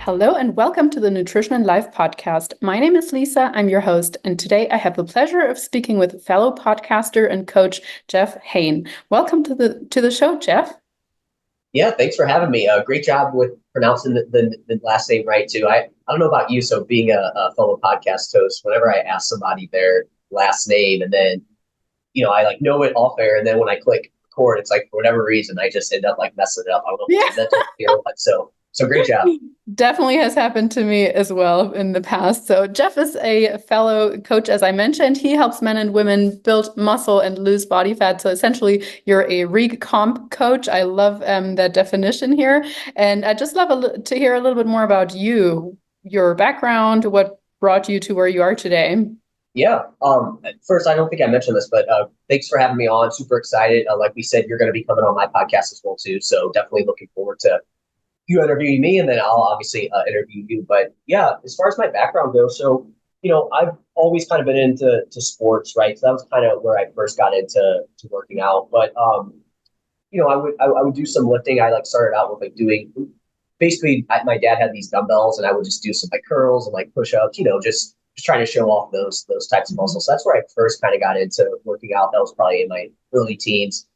Hello and welcome to the Nutrition and Life podcast. My name is Lisa, I'm your host, and today I have the pleasure of speaking with fellow podcaster and coach Jeff Hoehn. Welcome to the show, Jeff. Yeah, thanks for having me. Great job with pronouncing the last name right too. I don't know about you, so being a fellow podcast host, whenever I ask somebody their last name and then I like know it off air, and then when I click record, it's like for whatever reason I just end up like messing it up. I don't know if it's a Yeah. mental thing or what. So great job. Definitely has happened to me as well in the past. So Jeff is a fellow coach, as I mentioned. He helps men and women build muscle and lose body fat. So essentially, you're a recomp coach. I love that definition here. And I just love to hear a little bit more about you, your background, what brought you to where you are today. Yeah. First, I don't think I mentioned this, but thanks for having me on. Super excited. Like we said, you're going to be coming on my podcast as well too. So definitely looking forward to you interviewing me, and then I'll obviously interview you. But yeah, as far as my background goes, so I've always kind of been into sports, right? So that was kind of where I first got into working out. But I would do some lifting. I like started out with like doing basically my dad had these dumbbells, and I would just do some like curls and like push ups, just trying to show off those types of muscles. So that's where I first kind of got into working out. That was probably in my early teens.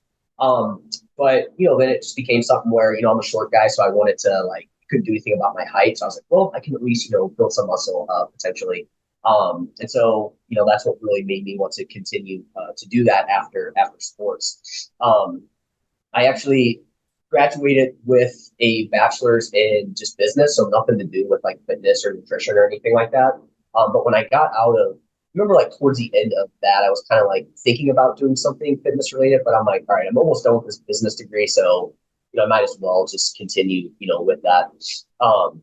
But then it just became something where, I'm a short guy, so I wanted to like couldn't do anything about my height. So I was like, well, I can at least, build some muscle potentially. And so, that's what really made me want to continue to do that after sports. I actually graduated with a bachelor's in just business, so nothing to do with like fitness or nutrition or anything like that. But when I got out of remember like towards the end of that, I was kind of like thinking about doing something fitness related, but I'm like, all right, I'm almost done with this business degree. So, I might as well just continue, with that. Um,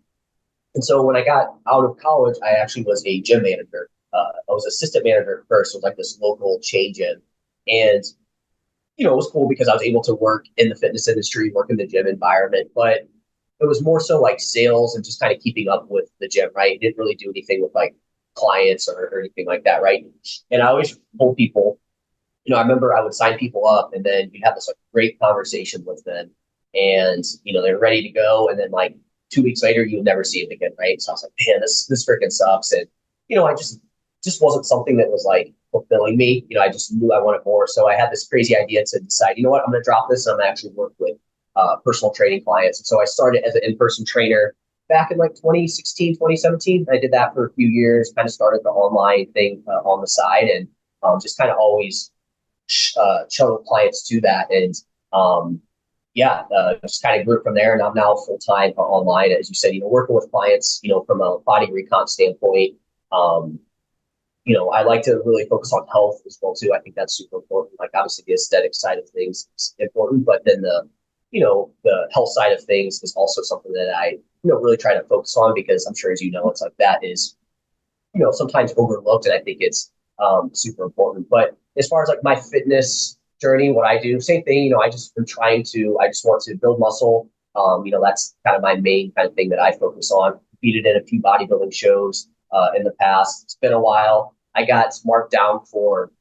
and so when I got out of college, I actually was a gym manager. I was assistant manager at first. It was like this local chain gym. And, it was cool because I was able to work in the fitness industry, work in the gym environment, but it was more so like sales and just kind of keeping up with the gym, right? It didn't really do anything with like clients or anything like that, right? And I always told people, I remember I would sign people up, and then you'd have this like great conversation with them, and they're ready to go, and then like 2 weeks later you'll never see them again, right? So I was like, man, this freaking sucks. And I just wasn't something that was like fulfilling me. I just knew I wanted more. So I had this crazy idea to decide, you know what, I'm going to drop this and I'm going to actually work with personal training clients. And so I started as an in-person trainer back in like 2016, 2017. I did that for a few years, kind of started the online thing on the side, and just kind of always channel clients to that. And just kind of grew from there. And I'm now full-time online, as you said, working with clients, from a body recon standpoint. I like to really focus on health as well too. I think that's super important. Like obviously the aesthetic side of things is important, but then the health side of things is also something that I, really try to focus on, because I'm sure, as it's like that is, sometimes overlooked. And I think it's super important. But as far as like my fitness journey, what I do, same thing, I just want to build muscle. That's kind of my main kind of thing that I focus on. Competed in a few bodybuilding shows in the past. It's been a while. I got marked down for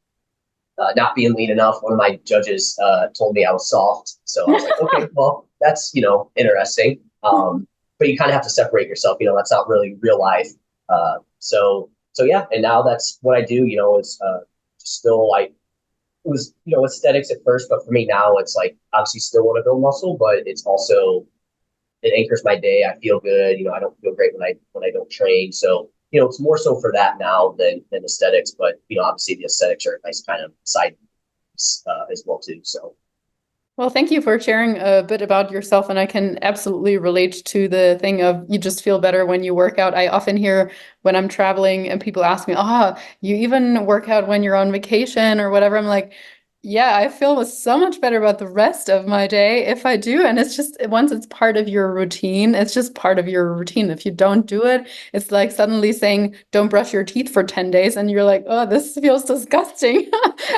not being lean enough. One of my judges told me I was soft. So I was like, okay, well, that's, interesting. But you kind of have to separate yourself. That's not really real life. So yeah. And now that's what I do, is still like, it was, aesthetics at first, but for me now it's like, obviously still want to build muscle, but it's also, it anchors my day. I feel good. I don't feel great when I don't train. So, it's more so for that now than aesthetics, but, obviously the aesthetics are a nice kind of side as well too. So. Well, thank you for sharing a bit about yourself. And I can absolutely relate to the thing of you just feel better when you work out. I often hear when I'm traveling and people ask me, you even work out when you're on vacation or whatever. I'm like, yeah, I feel so much better about the rest of my day if I do. And it's just once it's part of your routine, it's just part of your routine. If you don't do it, it's like suddenly saying, don't brush your teeth for 10 days. And you're like, oh, this feels disgusting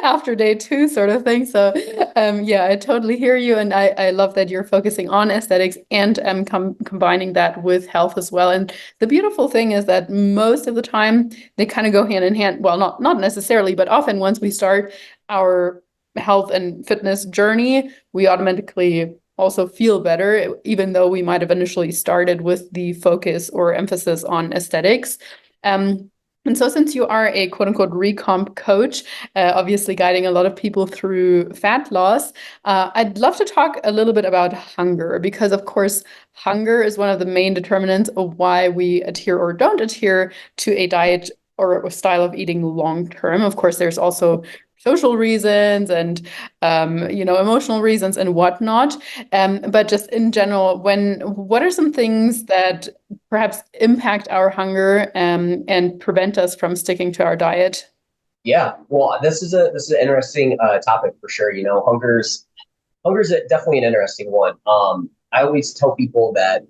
after day two, sort of thing. So, yeah, I totally hear you. And I love that you're focusing on aesthetics and combining that with health as well. And the beautiful thing is that most of the time they kind of go hand in hand. Well, not necessarily, but often once we start our health and fitness journey, we automatically also feel better, even though we might have initially started with the focus or emphasis on aesthetics. And so, since you are a quote unquote recomp coach, obviously guiding a lot of people through fat loss, I'd love to talk a little bit about hunger because, of course, hunger is one of the main determinants of why we adhere or don't adhere to a diet or a style of eating long term. Of course, there's also social reasons and emotional reasons and whatnot. But just in general, what are some things that perhaps impact our hunger and prevent us from sticking to our diet? Yeah, well, this is an interesting topic for sure. Hunger's definitely an interesting one. I always tell people that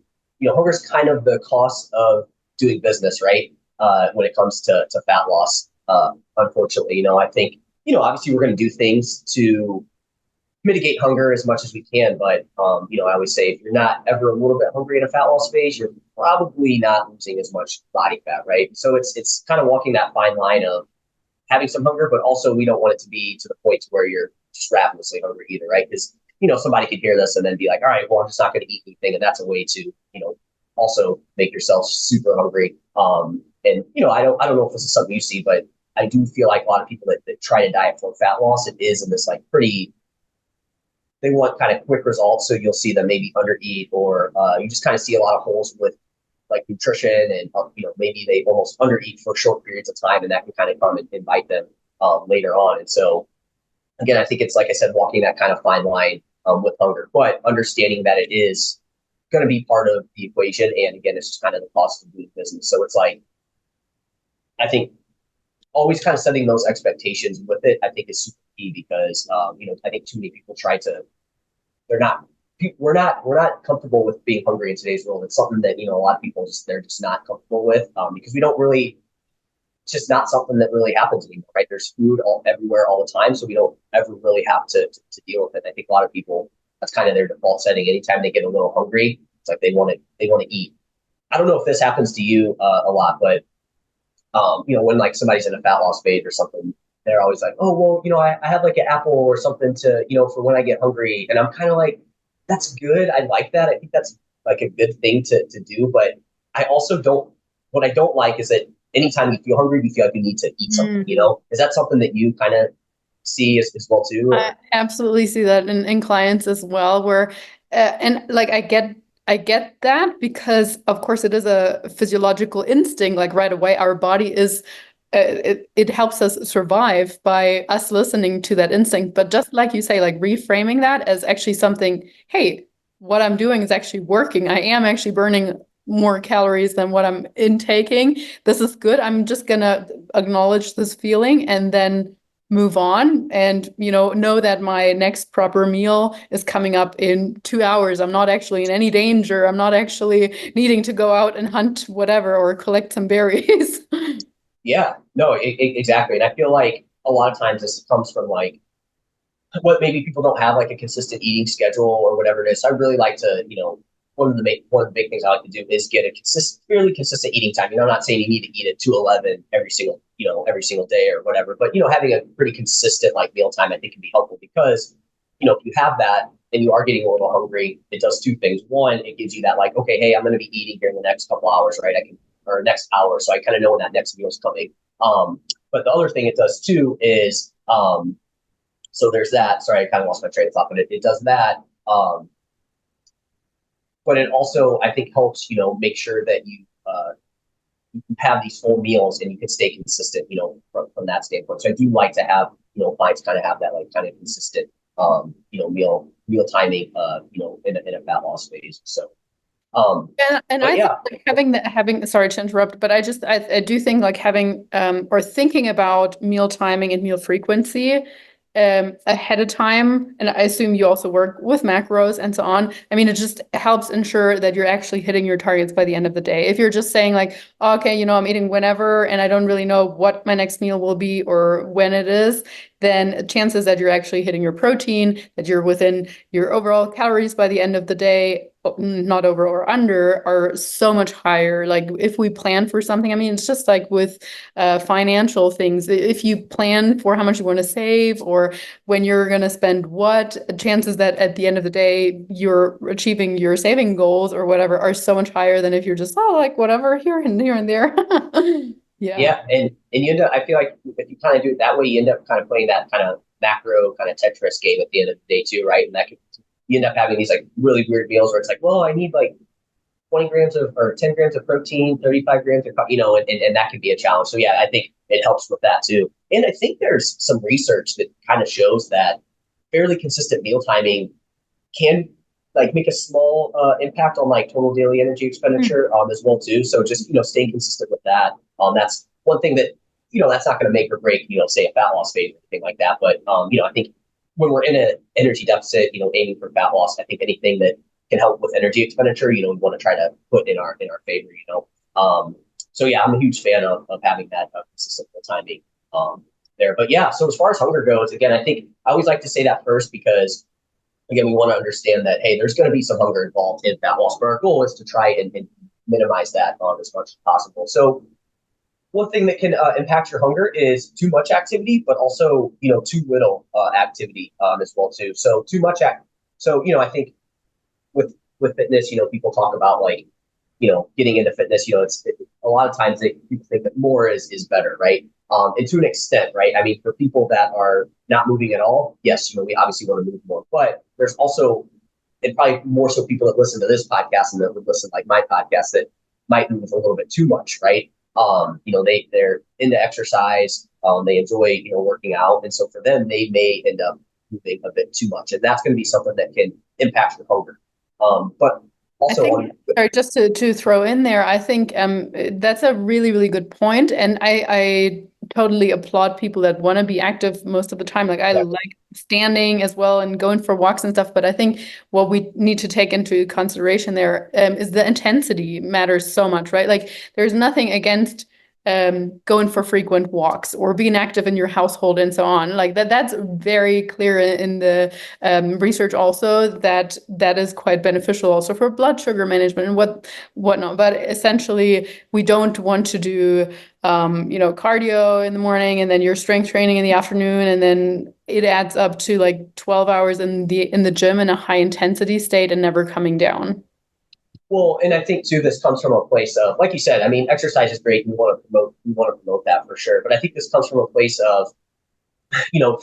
hunger's kind of the cost of doing business, right? When it comes to fat loss, unfortunately, I think obviously we're going to do things to mitigate hunger as much as we can. But I always say if you're not ever a little bit hungry in a fat loss phase, you're probably not losing as much body fat, right? So it's kind of walking that fine line of having some hunger, but also we don't want it to be to the point where you're just ravenously hungry either, right? Because somebody could hear this and then be like, all right, well, I'm just not going to eat anything, and that's a way to also make yourself super hungry. And I don't know if this is something you see, but I do feel like a lot of people that try to diet for fat loss, it is in this like pretty they want kind of quick results. So you'll see them maybe undereat, or you just kind of see a lot of holes with like nutrition, and maybe they almost undereat for short periods of time, and that can kind of come and bite them later on. And so again, I think it's like I said, walking that kind of fine line with hunger, but understanding that it is going to be part of the equation. And again, it's just kind of the cost of doing business. So it's like I think always kind of setting those expectations with it, I think is super key because I think too many people try to they're not we're not comfortable with being hungry in today's world. It's something that a lot of people they're just not comfortable with because we don't really it's just not something that really happens anymore, right? There's food everywhere all the time, so we don't ever really have to deal with it. I think a lot of people that's kind of their default setting. Anytime they get a little hungry, it's like they want to eat. I don't know if this happens to you a lot, but when like somebody's in a fat loss phase or something, they're always like, oh, well, I have like an apple or something to, for when I get hungry. And I'm kind of like, that's good. I like that. I think that's like a good thing to do. But I also what I don't like is that anytime you feel hungry, you feel like you need to eat something, Is that something that you kind of see as well too? I absolutely see that in clients as well, where and like I get that because of course it is a physiological instinct. Like right away, our body is it helps us survive by us listening to that instinct. But just like you say, like reframing that as actually something, hey, what I'm doing is actually working. I am actually burning more calories than what I'm intaking. This is good. I'm just gonna acknowledge this feeling and then move on and know that my next proper meal is coming up in 2 hours. I'm not actually in any danger. I'm not actually needing to go out and hunt whatever or collect some berries. Yeah, no, exactly. And I feel like a lot of times this comes from like what maybe people don't have like a consistent eating schedule or whatever it is. So I really like to, one of the big things I like to do is get a fairly consistent eating time. I'm not saying you need to eat at 2:11 every single day or whatever, but having a pretty consistent like meal time I think can be helpful because if you have that and you are getting a little hungry, it does two things. One, it gives you that like, okay, hey, I'm going to be eating here in the next couple hours, right? Or next hour, so I kind of know when that next meal is coming. But the other thing it does too is so there's that. Sorry, I kind of lost my train of thought, but it does that. But it also, I think, helps, make sure that you have these full meals and you can stay consistent, from that standpoint. So I do like to have, clients kind of have that like kind of consistent, meal timing, in a fat loss phase. So, and but I think yeah, like having sorry to interrupt, but I do think like having or thinking about meal timing and meal frequency ahead of time, and I assume you also work with macros and so on. I mean, it just helps ensure that you're actually hitting your targets by the end of the day. If you're just saying like, oh, okay, I'm eating whenever and I don't really know what my next meal will be or when it is, then chances that you're actually hitting your protein, that you're within your overall calories by the end of the day not over or under are so much higher. Like if we plan for something, I mean, it's just like with financial things. If you plan for how much you want to save or when you're going to spend what, chances that at the end of the day you're achieving your saving goals or whatever are so much higher than if you're just, oh, like whatever here and there. Yeah. Yeah, and you end up. I feel like if you kind of do it that way, you end up kind of playing that kind of macro kind of Tetris game at the end of the day too, right? And that could, you end up having these like really weird meals where it's like, well, I need like 20 grams of or 10 grams of protein, 35 grams of, and that could be a challenge. So yeah, I think it helps with that too. And I think there's some research that kind of shows that fairly consistent meal timing can like make a small impact on like total daily energy expenditure as well too. So just staying consistent with that. That's one thing that that's not going to make or break say a fat loss phase or anything like that. But I think when we're in an energy deficit, aiming for fat loss, I think anything that can help with energy expenditure, we want to try to put in our favor. So yeah, I'm a huge fan of having that consistent timing there. But yeah, so as far as hunger goes, again, I think I always like to say that first because again, we want to understand that, hey, there's going to be some hunger involved in fat loss, but our goal is to try and minimize that as much as possible. So one thing that can impact your hunger is too much activity, but also, too little activity as well, too. So too much So, I think with fitness, people talk about like, getting into fitness, a lot of times people think that more is better, right? And to an extent, right? I mean, for people that are not moving at all, yes, we obviously want to move more, but there's also, and probably more so people that listen to this podcast and that would listen like my podcast that might move a little bit too much, right? They're into exercise, they enjoy, working out. And so for them, they may end up moving a bit too much. And that's going to be something that can impact your hunger. But I also think, on sorry, just to throw in there, I think that's a really, really good point. And I totally applaud people that want to be active most of the time. Like I yeah, like standing as well and going for walks and stuff. But I think what we need to take into consideration there is the intensity matters so much, right? Like there's nothing against going for frequent walks or being active in your household and so on. Like that's very clear in the research also that is quite beneficial also for blood sugar management and whatnot. But essentially, we don't want to do cardio in the morning and then your strength training in the afternoon, and then it adds up to like 12 hours in the gym in a high intensity state and never coming down. well, and I think too, this comes from a place of, like you said, I mean, exercise is great. We want to promote that for sure. But I think this comes from a place of,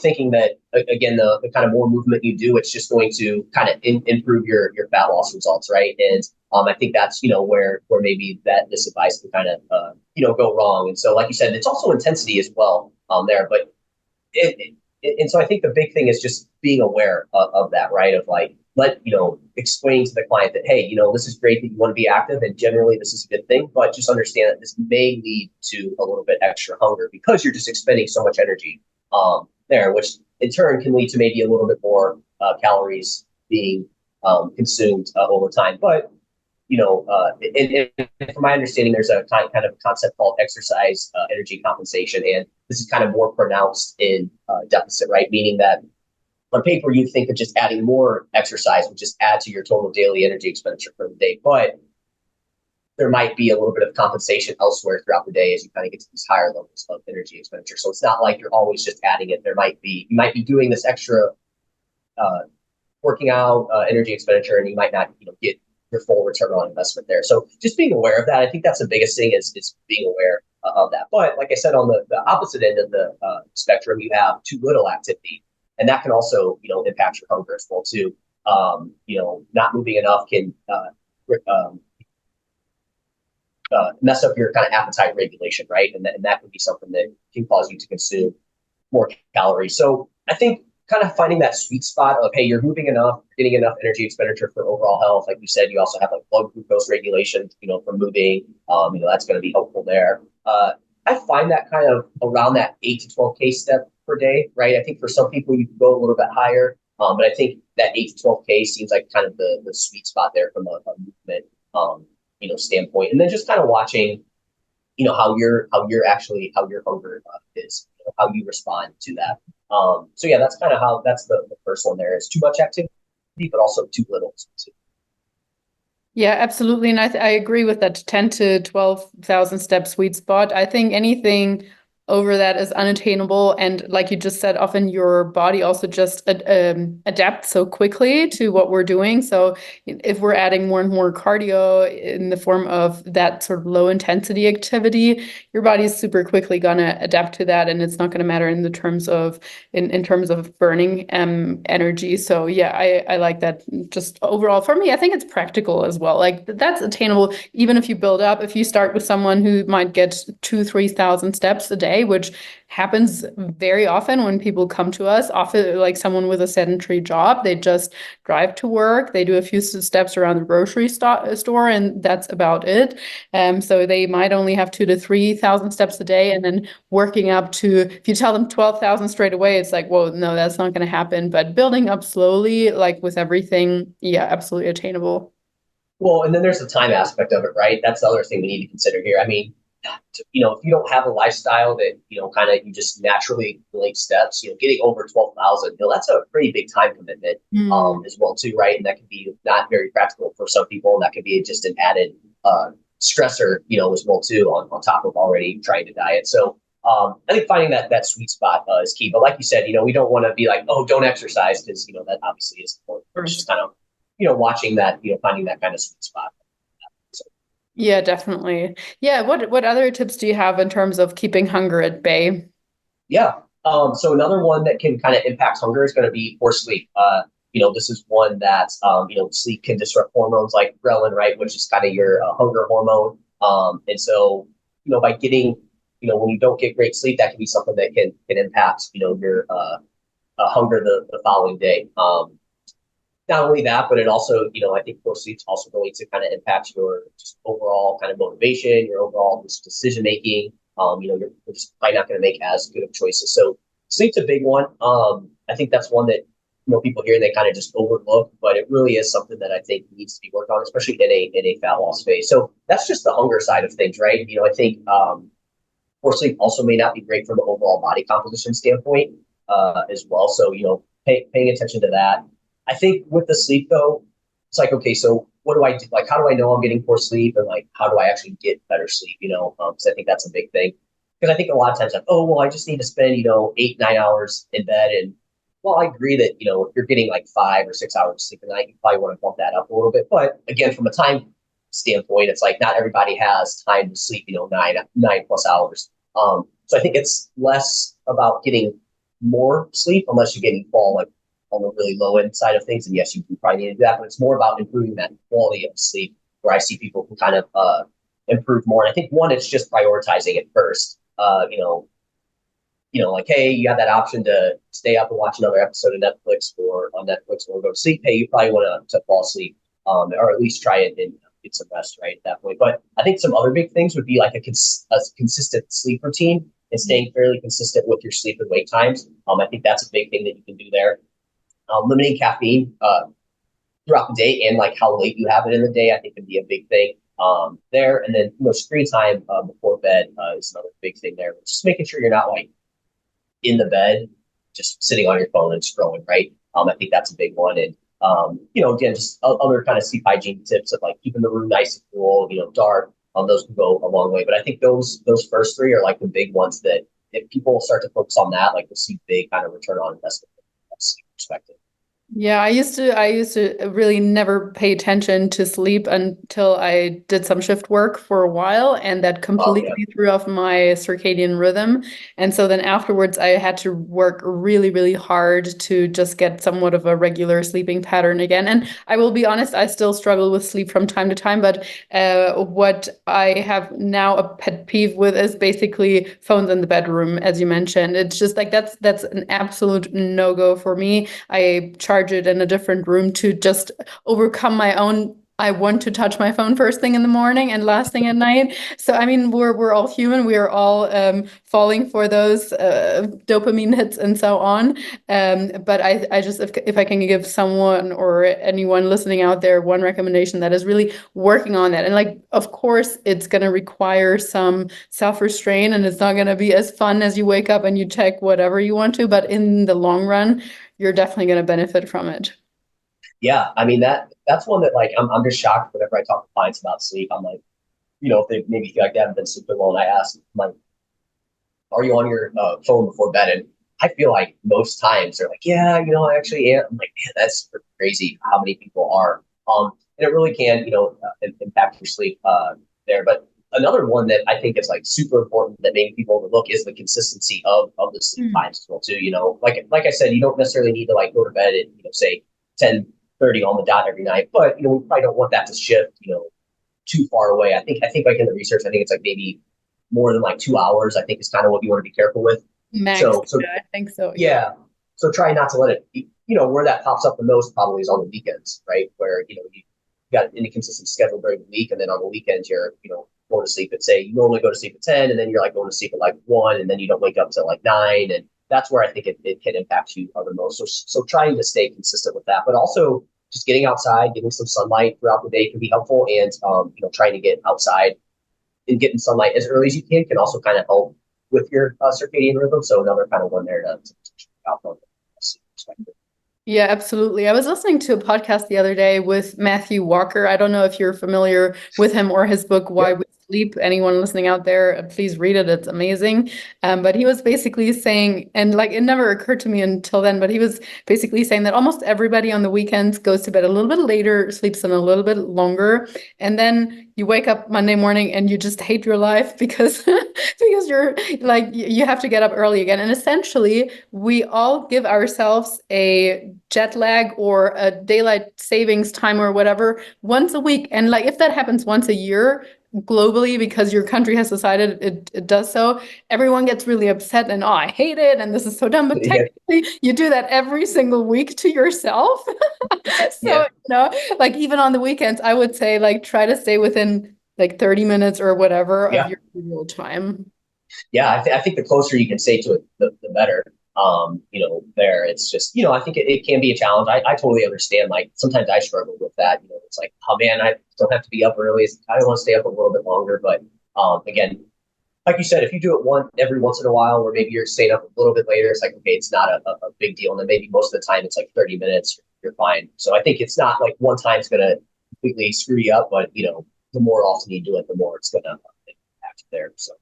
thinking that again, the kind of more movement you do, it's just going to kind of improve your fat loss results, right? And I think that's where maybe that this advice can kind of go wrong. And so, like you said, it's also intensity as well there. But and so I think the big thing is just being aware of that, right? Of like explain to the client that hey, this is great that you want to be active, and generally this is a good thing, but just understand that this may lead to a little bit extra hunger because you're just expending so much energy there, which in turn can lead to maybe a little bit more calories being consumed over time. But and from my understanding, there's a kind of concept called exercise energy compensation, and this is kind of more pronounced in deficit, right? Meaning that on paper, you think of just adding more exercise would just add to your total daily energy expenditure for the day, but there might be a little bit of compensation elsewhere throughout the day as you kind of get to these higher levels of energy expenditure. So it's not like you're always just adding it. You might be doing this extra uh, working out energy expenditure, and you might not get your full return on investment there. So just being aware of that, I think that's the biggest thing is being aware of that. But like I said, on the opposite end of the spectrum, you have too little activity, and that can also impact your hunger as well too. Not moving enough can mess up your kind of appetite regulation, right? And that could be something that can cause you to consume more calories. So I think kind of finding that sweet spot of, hey, you're moving enough, getting enough energy expenditure for overall health. Like you said, you also have like blood glucose regulation, from moving. That's going to be helpful there. I find that kind of around that 8 to 12K step per day, right? I think for some people you can go a little bit higher, but I think that 8 to 12K seems like kind of the sweet spot there from a movement standpoint, and then just kind of watching, how your hunger is, how you respond to that. So yeah, that's kind of that's the first one there. It's too much activity, but also too little. Too. Yeah, absolutely. And I agree with that 10 to 12,000 step sweet spot. I think anything over that is unattainable. And like you just said, often your body also just adapts so quickly to what we're doing. So if we're adding more and more cardio in the form of that sort of low intensity activity, your body is super quickly gonna adapt to that. And it's not gonna matter in the terms of in terms of burning energy. So yeah, I like that. Just overall for me, I think it's practical as well. Like that's attainable even if you build up. If you start with someone who might get 2, 3,000 steps a day, which happens very often when people come to us, often like someone with a sedentary job, they just drive to work, they do a few steps around the grocery store, and that's about it. So they might only have 2 to 3,000 steps a day, and then working up to, if you tell them 12,000 straight away, it's like, whoa, no, that's not going to happen. But building up slowly, like with everything, yeah, absolutely attainable. Well, and then there's the time aspect of it, right? That's the other thing we need to consider here. I mean, if you don't have a lifestyle that, kind of you just naturally relate steps, getting over 12,000, that's a pretty big time commitment Mm. as well too, right? And that can be not very practical for some people. And that can be just an added stressor, as well too, on top of already trying to diet. So I think finding that sweet spot is key. But like you said, we don't want to be like, oh, don't exercise because, that obviously is important. It's just kind of, watching that, finding that kind of sweet spot. So, Yeah, definitely. Yeah, what other tips do you have in terms of keeping hunger at bay? yeah. So another one that can kind of impact hunger is going to be poor sleep. This is one that, sleep can disrupt hormones like ghrelin, right, which is kind of your hunger hormone. And so, by getting, when you don't get great sleep, that can be something that can impact, your hunger the following day. Not only that, but it also, I think poor sleep's also going to kind of impact your just overall kind of motivation, your overall just decision making. You're just probably not going to make as good of choices. So sleep's a big one. I think that's one that people hear and they kind of just overlook, but it really is something that I think needs to be worked on, especially in a fat loss phase. So that's just the hunger side of things, right? I think poor sleep also may not be great from an overall body composition standpoint as well. So paying attention to that. I think with the sleep though, it's like, okay, so what do I do? Like, how do I know I'm getting poor sleep, and like, how do I actually get better sleep? Because I think that's a big thing. Because I think a lot of times, like, oh, well, I just need to spend 8, 9 hours in bed, and well, I agree that if you're getting like 5 or 6 hours of sleep a night, you probably want to bump that up a little bit. But again, from a time standpoint, it's like not everybody has time to sleep, 9 plus hours. So I think it's less about getting more sleep unless you're getting fall like on the really low end side of things. And yes, you probably need to do that, but it's more about improving that quality of sleep where I see people can kind of improve more. And I think one, it's just prioritizing it first. Like, hey, you have that option to stay up and watch another episode of Netflix or on Netflix or go to sleep. Hey, you probably want to fall asleep, or at least try it and get some rest right at that point. But I think some other big things would be like a consistent sleep routine and staying fairly consistent with your sleep and wake times. I think that's a big thing that you can do there. Limiting caffeine throughout the day and like how late you have it in the day, I think can be a big thing there. And then screen time before bed is another big thing there. Just making sure you're not like in the bed just sitting on your phone and scrolling, right? I think that's a big one. And again, just other kind of sleep hygiene tips of like keeping the room nice and cool, dark. Those can go a long way. But I think those first three are like the big ones that if people start to focus on that, like we'll see big kind of return on investment from a sleep perspective. Yeah, I used to really never pay attention to sleep until I did some shift work for a while, and that Oh yeah. completely threw off my circadian rhythm. And so then afterwards I had to work really, really hard to just get somewhat of a regular sleeping pattern again. And I will be honest, I still struggle with sleep from time to time, but what I have now a pet peeve with is basically phones in the bedroom, as you mentioned. It's just like that's an absolute no-go for me. I charge it in a different room to just overcome my own. I want to touch my phone first thing in the morning and last thing at night. So I mean, we're all human. We are all falling for those dopamine hits and so on. But I just if I can give someone or anyone listening out there one recommendation that is really working on that, and like of course it's going to require some self-restraint, and it's not going to be as fun as you wake up and you check whatever you want to, but in the long run you're definitely going to benefit from it. Yeah, I mean that's one that like I'm just shocked whenever I talk to clients about sleep. I'm like, if they maybe feel like they haven't been sleeping well, and I ask, I'm like, are you on your phone before bed? And I feel like most times they're like, yeah, I actually am. I'm like, man, that's crazy how many people are. And it really can, impact your sleep there. But another one that I think is like super important that maybe people overlook is the consistency of the sleep Mm. times as well too. Like I said, you don't necessarily need to like go to bed at say 10:30 on the dot every night, but we probably don't want that to shift too far away. I think like in the research, I think it's like maybe more than like 2 hours. I think is kind of what you want to be careful with. Max. So Yeah, I think so. Yeah. yeah, so try not to let it. Where that pops up the most probably is on the weekends, right? Where you got an inconsistent schedule during the week, and then on the weekends you're going to sleep at say you normally go to sleep at 10, and then you're like going to sleep at like 1, and then you don't wake up till like 9, and that's where I think it can impact you the most. So trying to stay consistent with that, but also just getting outside, getting some sunlight throughout the day can be helpful, and trying to get outside and getting sunlight as early as you can also kind of help with your circadian rhythm. So another kind of one there to check out from a sleep perspective. Yeah, absolutely. I was listening to a podcast the other day with Matthew Walker. I don't know if you're familiar with him or his book, Why Yep. We Sleep. Anyone listening out there, please read it. It's amazing. But he was basically saying, and like it never occurred to me until then, but he was basically saying that almost everybody on the weekends goes to bed a little bit later, sleeps in a little bit longer, and then you wake up Monday morning and you just hate your life because because you're like you have to get up early again. And essentially, we all give ourselves a jet lag or a daylight savings time or whatever once a week. And like if that happens once a year globally because your country has decided it does so, everyone gets really upset and oh, I hate it and this is so dumb. But Yeah. technically, you do that every single week to yourself. So, Yeah. like even on the weekends, I would say like try to stay within like 30 minutes or whatever of Yeah. your usual time. Yeah. I think the closer you can stay to it, the better. There it's just, I think it can be a challenge. I totally understand. Like sometimes I struggle with that. It's like, oh man, I don't have to be up early. I want to stay up a little bit longer. But again, like you said, if you do it every once in a while, where maybe you're staying up a little bit later, it's like, okay, it's not a big deal. And then maybe most of the time it's like 30 minutes, you're fine. So I think it's not like one time's going to completely screw you up, but the more often you do it, the more it's going to impact you there. So,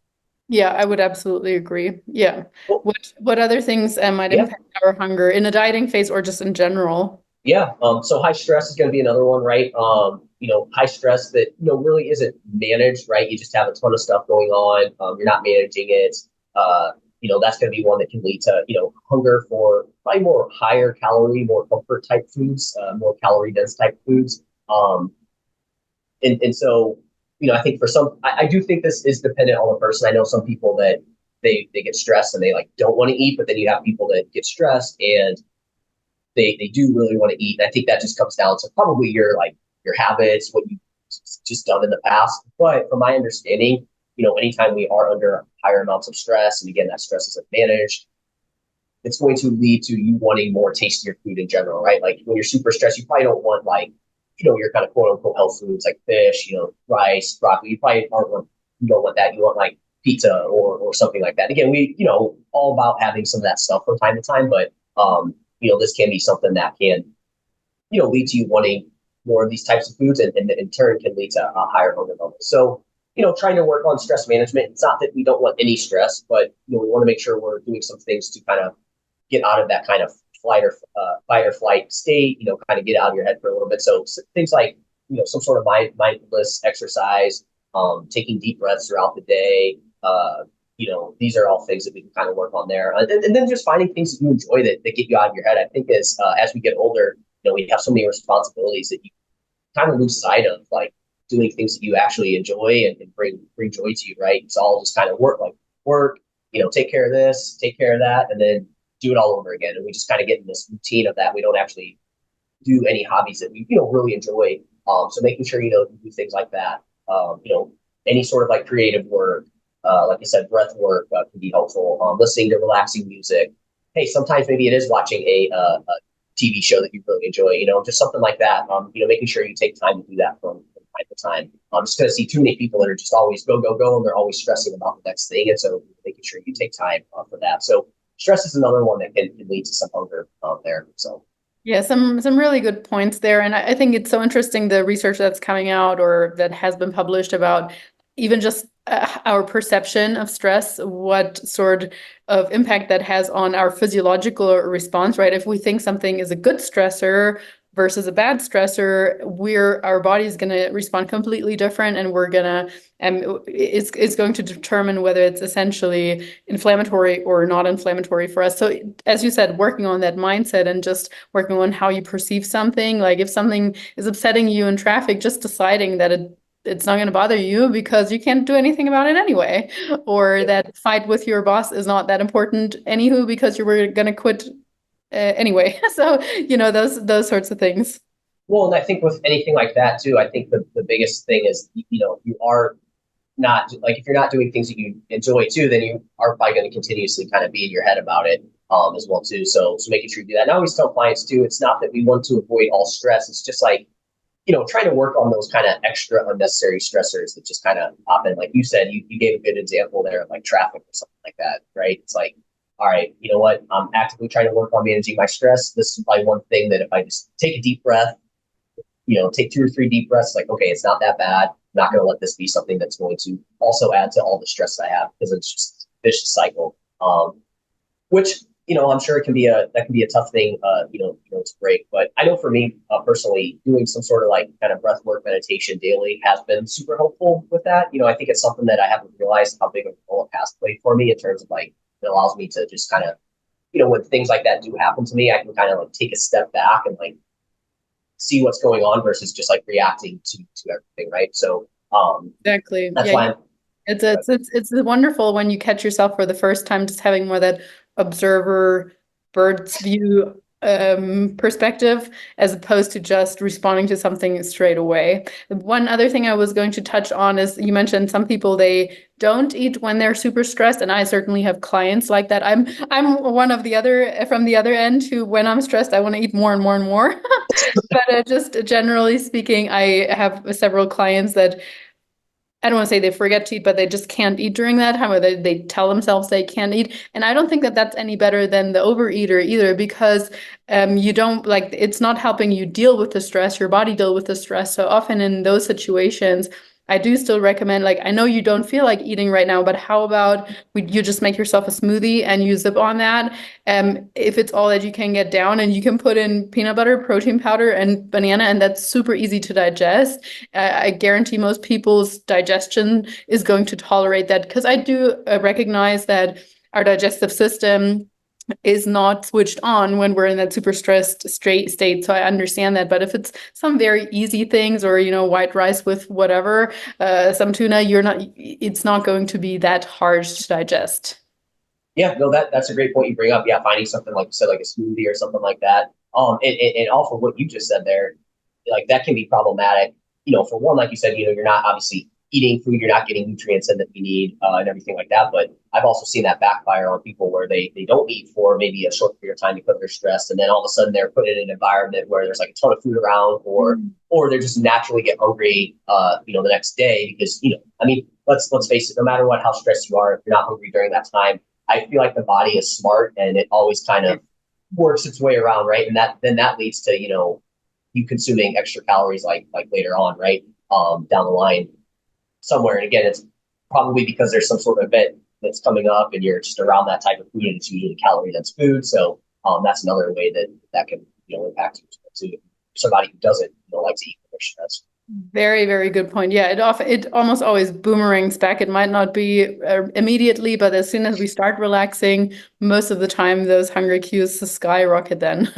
Yeah, I would absolutely agree. Yeah. well, What other things might yeah, impact our hunger in a dieting phase or just in general? yeah. So high stress is going to be another one, right? High stress that, really isn't managed, right? You just have a ton of stuff going on. You're not managing it. That's going to be one that can lead to, hunger for probably more higher calorie, more comfort type foods, more calorie dense type foods. And so, I think for some, I do think this is dependent on the person. I know some people that they get stressed and they like don't want to eat, but then you have people that get stressed and they do really want to eat. And I think that just comes down to probably your habits, what you've just done in the past. But from my understanding, anytime we are under higher amounts of stress, and again, that stress isn't managed, it's going to lead to you wanting more tastier food in general, right? Like when you're super stressed, you probably don't want like, your kind of quote unquote health foods like fish, rice, broccoli. You probably you don't want that. You want like pizza or something like that. Again, we, all about having some of that stuff from time to time, but this can be something that can, lead to you wanting more of these types of foods and in turn can lead to a higher hunger level. So, trying to work on stress management. It's not that we don't want any stress, but, we want to make sure we're doing some things to kind of get out of that kind of fight or flight state, kind of get out of your head for a little bit. So things like, some sort of mindfulness exercise, taking deep breaths throughout the day, these are all things that we can kind of work on there. And then just finding things that you enjoy that get you out of your head. I think as we get older, we have so many responsibilities that you kind of lose sight of, like doing things that you actually enjoy and bring joy to you, right? It's all just kind of work, take care of this, take care of that, and then do it all over again. And we just kind of get in this routine of that. We don't actually do any hobbies that we, really enjoy. So making sure, you do things like that. Any sort of like creative work, like I said, breath work can be helpful. Listening to relaxing music. Hey, sometimes maybe it is watching a TV show that you really enjoy, just something like that. Making sure you take time to do that from time to time. I'm just going to see too many people that are just always go, go, go, and they're always stressing about the next thing. And so making sure you take time for that. So stress is another one that can lead to some hunger there. So Yeah, some really good points there, and I think it's so interesting the research that's coming out or that has been published about even just our perception of stress, what sort of impact that has on our physiological response, right? If we think something is a good stressor versus a bad stressor, our body is going to respond completely different, and we're gonna it's going to determine whether it's essentially inflammatory or not inflammatory for us. So, as you said, working on that mindset and just working on how you perceive something. Like if something is upsetting you in traffic, just deciding that it's not going to bother you because you can't do anything about it anyway, or that fight with your boss is not that important anywho because you were going to quit anyway. So, those sorts of things. Well, and I think with anything like that too, I think the biggest thing is, you are not like, if you're not doing things that you enjoy too, then you are probably going to continuously kind of be in your head about it as well too. So making sure you do that. And I always tell clients too, it's not that we want to avoid all stress. It's just like, trying to work on those kind of extra unnecessary stressors that just kind of pop in. Like you said, you gave a good example there of like traffic or something like that, right? It's like, all right, you know what? I'm actively trying to work on managing my stress. This is probably one thing that if I just take a deep breath, take 2 or 3 deep breaths, like, okay, it's not that bad. I'm not going to let this be something that's going to also add to all the stress I have, because it's just a vicious cycle. Which, I'm sure that can be a tough thing, to break. But I know for me personally, doing some sort of like kind of breath work meditation daily has been super helpful with that. I think it's something that I haven't realized how big of a role it has played for me in terms of like, it allows me to just kind of, when things like that do happen to me, I can kind of like take a step back and like see what's going on versus just like reacting to everything, right? So Exactly. that's Yeah, why it's wonderful when you catch yourself for the first time, just having more that observer, bird's view perspective, as opposed to just responding to something straight away. One other thing I was going to touch on is you mentioned some people they don't eat when they're super stressed, and I certainly have clients like that. I'm one of the other from the other end who, when I'm stressed, I want to eat more and more and more. But just generally speaking, I have several clients that I don't want to say they forget to eat, but they just can't eat during that time, or they tell themselves they can't eat. And I don't think that that's any better than the overeater either, because you don't like it's not helping you deal with the stress, your body deal with the stress. So often in those situations, I do still recommend, like, I know you don't feel like eating right now, but how about you just make yourself a smoothie and you zip on that? If it's all that you can get down, and you can put in peanut butter, protein powder, and banana, and that's super easy to digest. I guarantee most people's digestion is going to tolerate that, because I do recognize that our digestive system is not switched on when we're in that super stressed straight state. So I understand that. But if it's some very easy things, or, white rice with whatever, some tuna, it's not going to be that hard to digest. Yeah, no, that's a great point you bring up. Yeah, finding something like you said, like a smoothie or something like that. And off of what you just said there, like that can be problematic. For one, like you said, you're not obviously eating food, you're not getting nutrients in that you need, and everything like that. But I've also seen that backfire on people where they don't eat for maybe a short period of time because they're stressed, and then all of a sudden they're put in an environment where there's like a ton of food around, or they just naturally get hungry, the next day because I mean, let's face it, no matter what, how stressed you are, if you're not hungry during that time, I feel like the body is smart and it always kind of works its way around, right? And that leads to you consuming extra calories like later on, right? Down the line somewhere. And again, it's probably because there's some sort of event that's coming up and you're just around that type of food, and it's usually calorie dense food. So that's another way that can impact you too. Somebody who doesn't like to eat when they're stressed. Very, very good point. Yeah, it almost always boomerangs back. It might not be immediately, but as soon as we start relaxing, most of the time those hunger cues skyrocket then.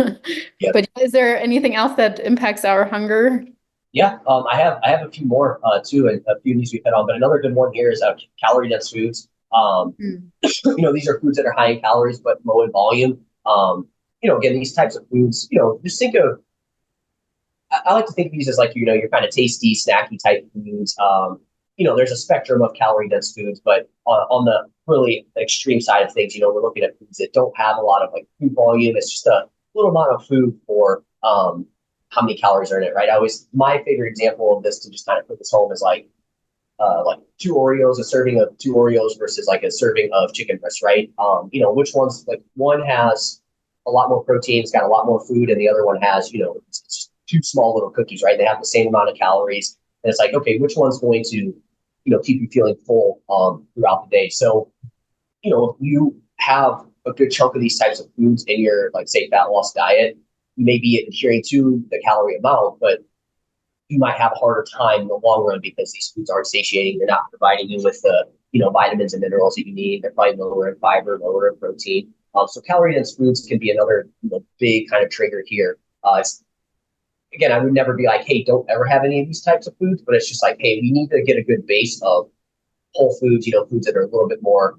Yeah. But is there anything else that impacts our hunger? Yeah, I have a few more too, and a few of these we've hit on. But another good one here is calorie dense foods. Mm. These are foods that are high in calories but low in volume. Again, these types of foods, just think of. I like to think of these as like your kind of tasty, snacky type foods. There's a spectrum of calorie dense foods, but on the really extreme side of things, we're looking at foods that don't have a lot of like food volume. It's just a little amount of food for how many calories are in it, right? My favorite example of this, to just kind of put this home, is like 2 Oreos, a serving of 2 Oreos versus like a serving of chicken breast, right? Which one's like, one has a lot more protein, it's got a lot more food, and the other one has, it's just two small little cookies, right? They have the same amount of calories. And it's like, okay, which one's going to, keep you feeling full throughout the day? So, if you have a good chunk of these types of foods in your, like, say, fat loss diet, you may be adhering to the calorie amount, but you might have a harder time in the long run because these foods aren't satiating. They're not providing you with the, vitamins and minerals that you need. They're probably lower in fiber, lower in protein. So calorie-dense foods can be another, big kind of trigger here. Again, I would never be like, hey, don't ever have any of these types of foods, but it's just like, hey, we need to get a good base of whole foods, foods that are a little bit more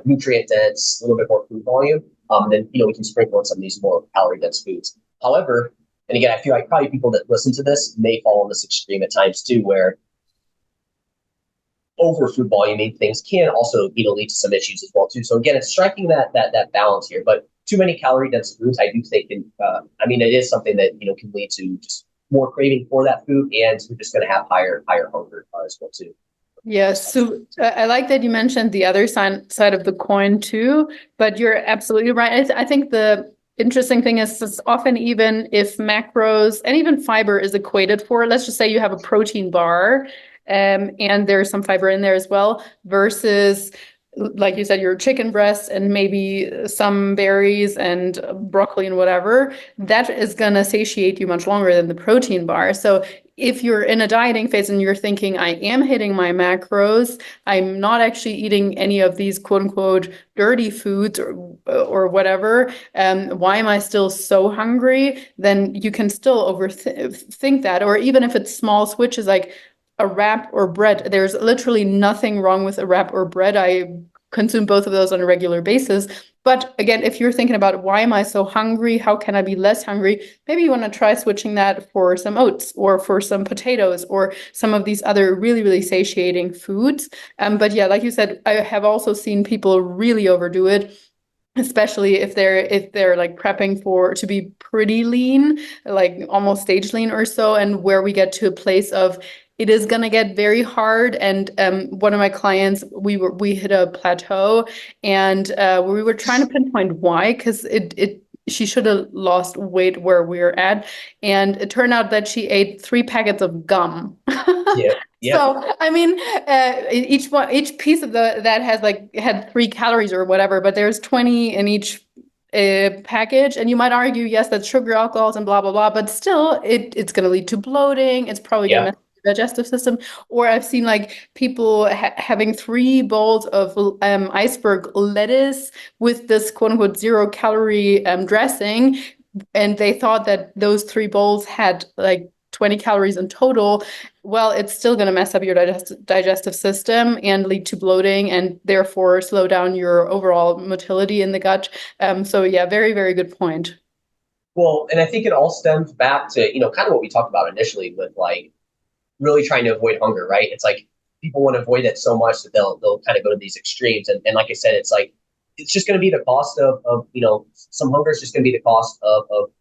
nutrient dense, a little bit more food volume. Then, we can sprinkle in some of these more calorie dense foods. However, and again, I feel like probably people that listen to this may fall in this extreme at times too, where over food voluming things can also, lead to some issues as well too. So again, it's striking that balance here, but too many calorie dense foods, I do think, it is something that, can lead to just more craving for that food, and we're just going to have higher hunger as well too. Yes, so I like that you mentioned the other side of the coin too, but you're absolutely right. I think the interesting thing is often, even if macros and even fiber is equated for, let's just say you have a protein bar, and there's some fiber in there as well, versus, like you said, your chicken breast and maybe some berries and broccoli and whatever, that is going to satiate you much longer than the protein bar. So if you're in a dieting phase and you're thinking, I am hitting my macros, I'm not actually eating any of these quote unquote dirty foods or whatever, why am I still so hungry? Then you can still overthink that. Or even if it's small switches like a wrap or bread, there's literally nothing wrong with a wrap or bread. I consume both of those on a regular basis. But again, if you're thinking about why am I so hungry? How can I be less hungry? Maybe you want to try switching that for some oats or for some potatoes or some of these other really, really satiating foods. But yeah, like you said, I have also seen people really overdo it, especially if they're like prepping to be pretty lean, like almost stage lean or so, and where we get to a place of it is going to get very hard. And one of my clients, we hit a plateau, and we were trying to pinpoint why, because she should have lost weight where we were at, and it turned out that she ate 3 packets of gum. Yeah. Yeah. So I mean, each piece of that had 3 calories or whatever, but there's 20 in each package, and you might argue, yes, that's sugar, alcohols, and blah blah blah, but still, it's going to lead to bloating. It's probably going to Yeah. mess with the digestive system. Or I've seen like people having 3 bowls of iceberg lettuce with this quote unquote zero-calorie dressing, and they thought that those 3 bowls had like 20 calories in total. Well, it's still going to mess up your digestive system and lead to bloating, and therefore slow down your overall motility in the gut. So yeah, very, very good point. Well, and I think it all stems back to, kind of what we talked about initially with, like, really trying to avoid hunger, right? It's like people want to avoid it so much that they'll kind of go to these extremes. And like I said, it's like, it's just going to be the cost of some hunger is just going to be the cost of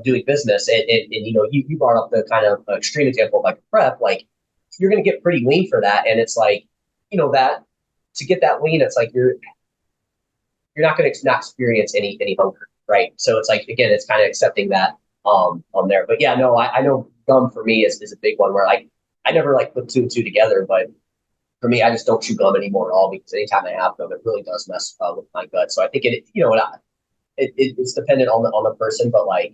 doing business. And you brought up the kind of extreme example of like prep, like you're going to get pretty lean for that. And it's like, that to get that lean, it's like you're not going to not experience any hunger, right? So it's like, again, it's kind of accepting that on there. But yeah, no, I know gum for me is a big one where, like, I never like put 2 and 2 together, but for me, I just don't chew gum anymore at all, because anytime I have gum, it really does mess with my gut. So I think it's dependent on the person, but like,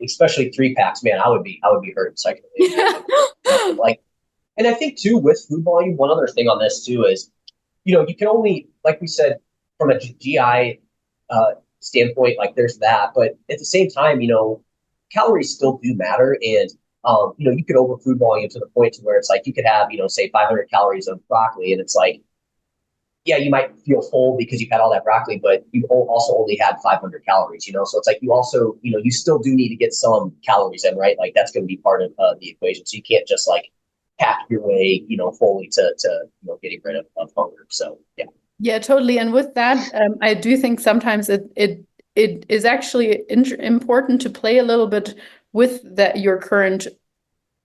especially 3 packs, man, I would be hurt psychologically. Like, and I think too with food volume, one other thing on this too is, you can only, like we said, from a GI standpoint, like there's that, but at the same time, calories still do matter, and you could over food volume to the point to where it's like you could have, say 500 calories of broccoli, and it's like, yeah, you might feel full because you've had all that broccoli, but you also only had 500 calories, so it's like you also, you still do need to get some calories in, right? Like that's going to be part of the equation. So you can't just like hack your way, fully to getting rid of hunger. So yeah. Yeah, totally. And with that, I do think sometimes it is actually important to play a little bit with that your current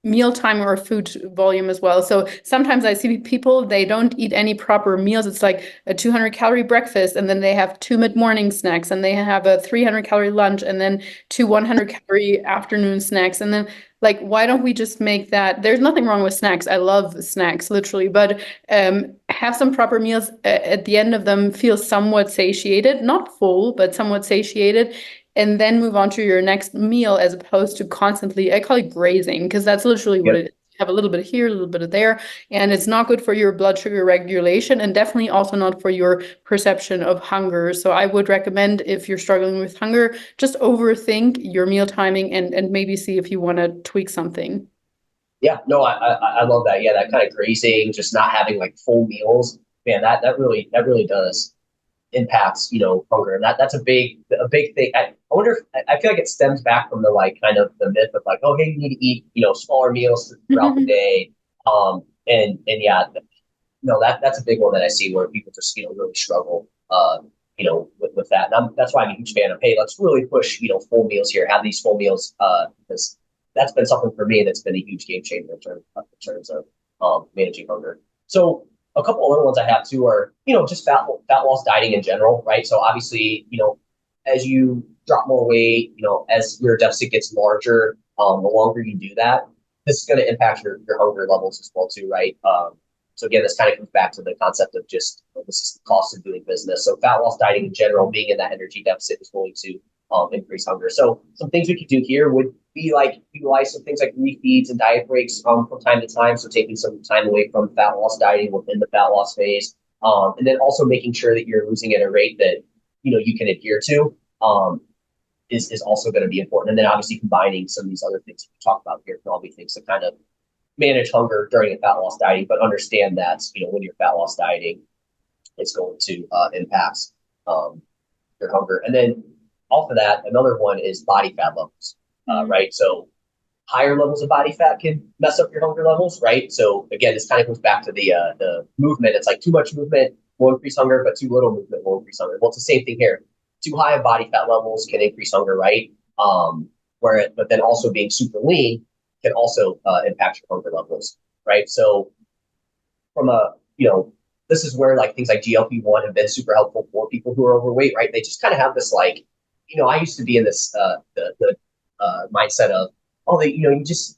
mealtime or food volume as well. So sometimes I see people, they don't eat any proper meals. It's like a 200-calorie breakfast, and then they have two mid-morning snacks, and they have a 300-calorie lunch, and then two 100-calorie afternoon snacks. And then, like, why don't we just make that? There's nothing wrong with snacks. I love snacks, literally, but have some proper meals at the end of them, feel somewhat satiated, not full, but somewhat satiated, and then move on to your next meal as opposed to constantly, I call it grazing, because that's literally what Yep. it is. You have a little bit here, a little bit of there, and it's not good for your blood sugar regulation and definitely also not for your perception of hunger. So I would recommend, if you're struggling with hunger, just overthink your meal timing and maybe see if you want to tweak something. Yeah, no, I love that. Yeah, that kind of grazing, just not having like full meals, man, that really does impacts, hunger. And that's a big thing. I wonder if I feel like it stems back from the like kind of the myth of like, oh, hey, you need to eat, smaller meals throughout the day. And yeah, no, that's a big one that I see where people just, really struggle, with that. And that's why I'm a huge fan of, hey, let's really push, full meals here, have these full meals, because that's been something for me that's been a huge game changer in terms of managing hunger. So a couple of other ones I have too are, just fat loss dieting in general, right? So obviously, as you drop more weight, as your deficit gets larger, the longer you do that, this is going to impact your hunger levels as well too, right? So again, this kind of comes back to the concept of just this is the cost of doing business. So fat loss dieting in general, being in that energy deficit is going to increase hunger. So some things we could do here would be like utilize some things like refeeds and diet breaks from time to time. So taking some time away from fat loss dieting within the fat loss phase, and then also making sure that you're losing at a rate that you can adhere to. Is also going to be important. And then obviously combining some of these other things we talked about here can all be things to kind of manage hunger during a fat loss dieting, but understand that when you're fat loss dieting, it's going to impact your hunger. And then off of that, another one is body fat levels, Mm. right? So higher levels of body fat can mess up your hunger levels, right? So again, this kind of goes back to the movement. It's like too much movement will increase hunger, but too little movement will increase hunger. Well, it's the same thing here. Too high of body fat levels can increase hunger, right? But then also being super lean can also impact your hunger levels, right? So from this is where like things like GLP-1 have been super helpful for people who are overweight, right? They just kind of have this like, I used to be in this the mindset of, oh, you just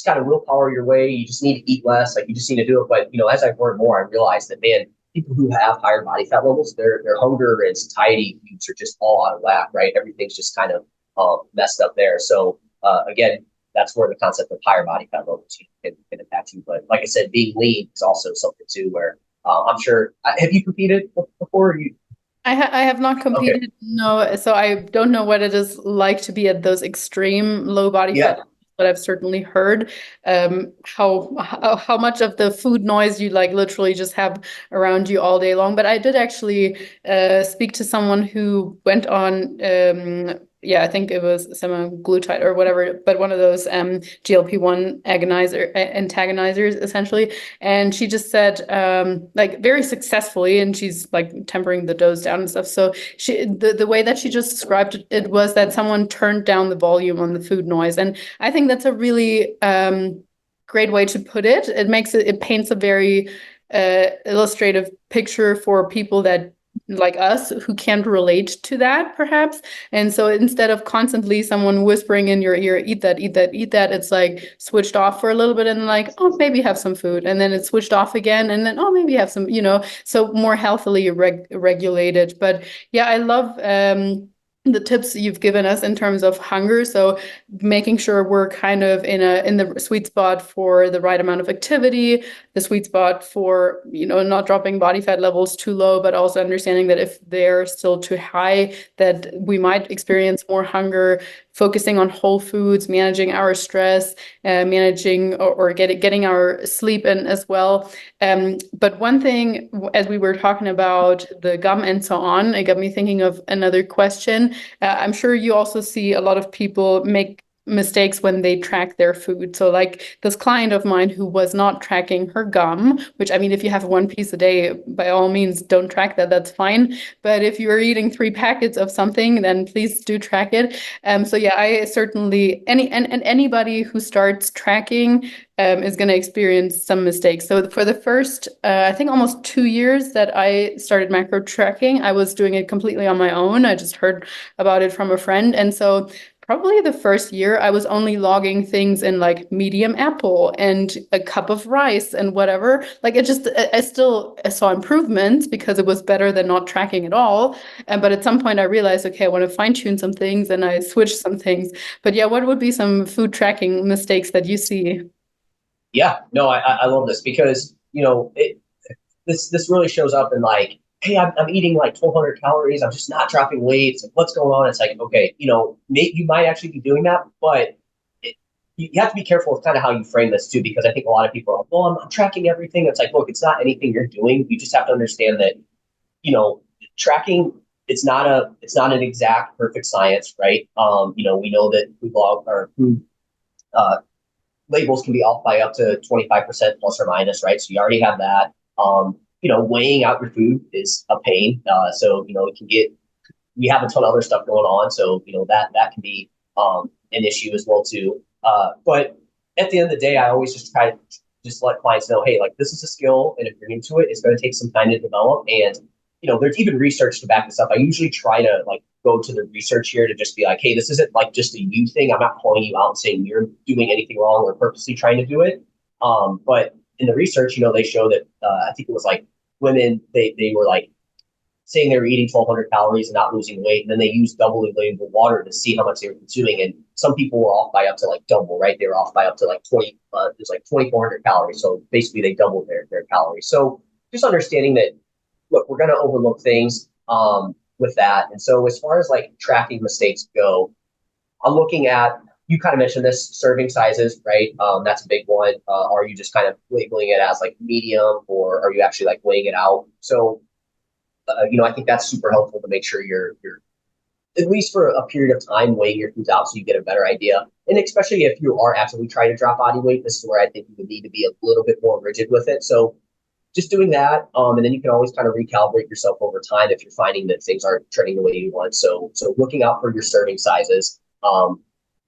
got to willpower your way. You just need to eat less. Like you just need to do it. But as I've learned more, I realized that man, people who have higher body fat levels, their hunger and satiety are just all out of whack, right? Everything's just kind of messed up there. So again, that's where the concept of higher body fat levels can impact you. But like I said, being lean is also something too where I'm sure. Have you competed before? I have not Okay, competed, no, so I don't know what it is like to be at those extreme low body yeah, fat, but I've certainly heard how much of the food noise you like literally just have around you all day long. But I did actually speak to someone who went on yeah, I think it was semaglutide or whatever, but one of those GLP-1 antagonizers essentially. And she just said, like very successfully, and she's like tempering the dose down and stuff. So the way that she just described it was that someone turned down the volume on the food noise. And I think that's a really great way to put it. It paints a very illustrative picture for people that like us who can't relate to that perhaps. And so instead of constantly someone whispering in your ear, eat that, eat that, eat that, it's like switched off for a little bit and like, oh, maybe have some food. And then it's switched off again. And then, oh, maybe have some, so more healthily regulated. But yeah, I love the tips you've given us in terms of hunger. So making sure we're kind of in the sweet spot for the right amount of activity, the sweet spot for, not dropping body fat levels too low, but also understanding that if they're still too high, that we might experience more hunger, focusing on whole foods, managing our stress, managing or getting our sleep in as well. But one thing, as we were talking about the gum and so on, it got me thinking of another question. I'm sure you also see a lot of people make mistakes when they track their food. So like this client of mine who was not tracking her gum, which I mean, if you have one piece a day, by all means, don't track that. That's fine. But if you are eating 3 packets of something, then please do track it. So yeah, I certainly and anybody who starts tracking is going to experience some mistakes. So for the first, I think almost 2 years that I started macro tracking, I was doing it completely on my own. I just heard about it from a friend, and so probably the first year, I was only logging things in like medium apple and a cup of rice and whatever. Like it just, I still saw improvements because it was better than not tracking at all. But at some point, I realized, okay, I want to fine tune some things and I switched some things. But yeah, what would be some food tracking mistakes that you see? Yeah, no, I love this because this really shows up in like, hey, I'm eating like 1,200 calories. I'm just not dropping weight. It's like, what's going on? It's like, okay, you might actually be doing that, but you have to be careful with kind of how you frame this too, because I think a lot of people are like, well, I'm tracking everything. It's like, look, it's not anything you're doing. You just have to understand that, you know, tracking, it's not an exact perfect science, right? We know that food log or food uh, labels can be off by up to 25% plus or minus, right? So you already have that. Weighing out your food is a pain. It can get, we have a ton of other stuff going on. So, that can be an issue as well too. But at the end of the day, I always just try to just let clients know, hey, like this is a skill. And if you're new to it, it's going to take some time to develop. And, there's even research to back this up. I usually try to like go to the research here to just be like, hey, this isn't like just a you thing. I'm not calling you out and saying you're doing anything wrong or purposely trying to do it. But in the research, they show that I think it was like women, they were like saying they were eating 1,200 calories and not losing weight, and then they used double the labeled water to see how much they were consuming. And some people were off by up to like double, right? They were off by up to like 20, there's like 2,400 calories. So basically, they doubled their calories. So just understanding that, look, we're going to overlook things with that. And so as far as like tracking mistakes go, I'm looking at, you kind of mentioned this, serving sizes, right? That's a big one. Are you just kind of labeling it as like medium, or are you actually like weighing it out? So I think that's super helpful to make sure you're at least for a period of time weighing your foods out so you get a better idea. And especially if you are actively trying to drop body weight, this is where I think you would need to be a little bit more rigid with it. So just doing that, and then you can always kind of recalibrate yourself over time if you're finding that things aren't trending the way you want. So looking out for your serving sizes.